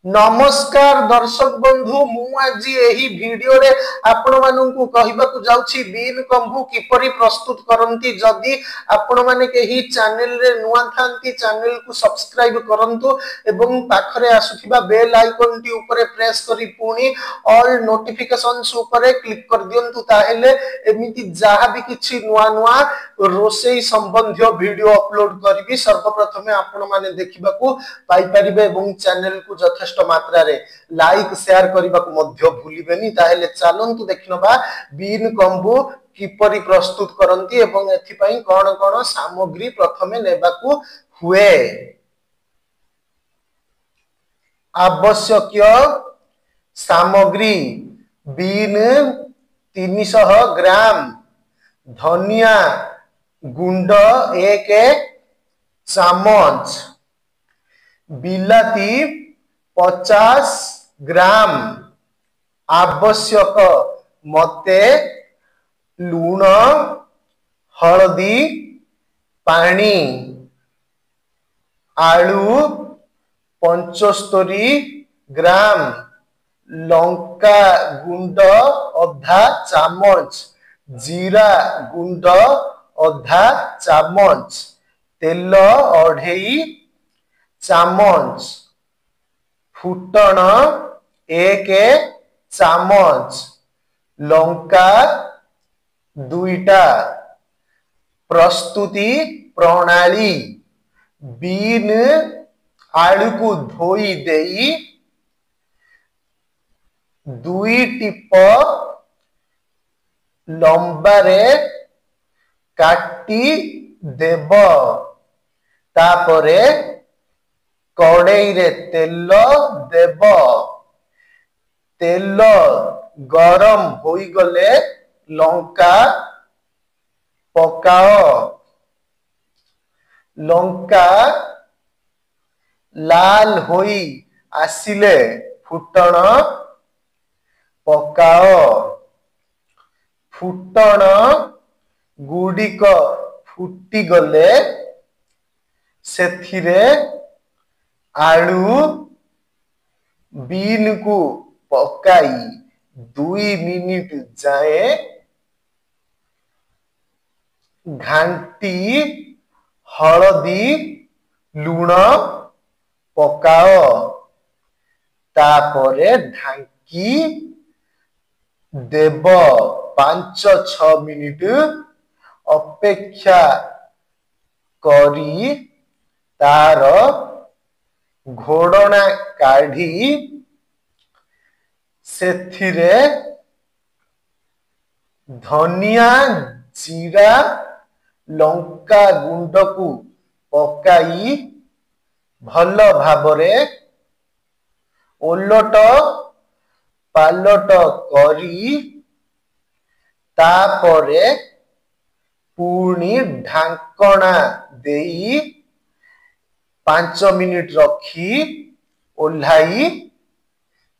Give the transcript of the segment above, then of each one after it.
नमस्कार दर्शक बंधु मु आज यही वीडियो रे आपण मानू कहबाकू जाउछि बीन कंबू किपरि प्रस्तुत करंती। जदि आपण माने केही चैनल रे नुआ थांती चैनल को सब्सक्राइब करंतु एवं पाखरे आसुथिबा बेल आइकन टी ऊपर प्रेस करी पुनी ऑल नोटिफिकेशंस ऊपर क्लिक कर दियंतु। ताहेले एमिति जहा भी किछि नुआ नुआ रोसेई संबंधी वीडियो अपलोड करबी सर्वप्रथमे आपण माने देखिबाकू पाई परिबे एवं चैनल को यथेष्ट मात्रा रे लाइक शेयर करने को मध्य भूलिबेनी। ताहेले चलंतु देखिनबा बीन कंबू किपरि प्रस्तुत करंती एवं एथिपई कोन कोन सामग्री प्रथमे नेबाकू हुए। आवश्यक सामग्री बीन 300 ग्राम, धनिया गुंड 1 चामच, बिलाती 50 ग्राम, आवश्यक मते लूण, हलदी, पानी, आलू 75 ग्राम, लंका गुंड आधा चामच, जीरा गुंड आधा चामच, तेल 2.5 चामच, फुटण 1 चामच, लंका 2टा। प्रस्तुति प्रणाली बीन आलू को धोई देई 2 टिप लंबारे काटी देब। तापरे कड़ाई रे तेल देब। तेल गरम होई गले लंका पकाओ। लंका लाल होई आसिले फुटण पकाओ। फुटण गुड़िक फुटी गले सेथिरे आलू बीन को पकाई 2 मिनिट जाए घांटी हलदी लूण पकाओ। तापरे ढांकी देब 5-6 मिनिट अपेक्षा करी तार घोड़ना काढ़ी सेथिरे धनिया जीरा लंका गुंड को पकाई भल भाबरे ओलट पालट करी तापरे पुणी ढांकणा देई 5 मिनिट रखी ओल्हाई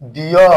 दियो।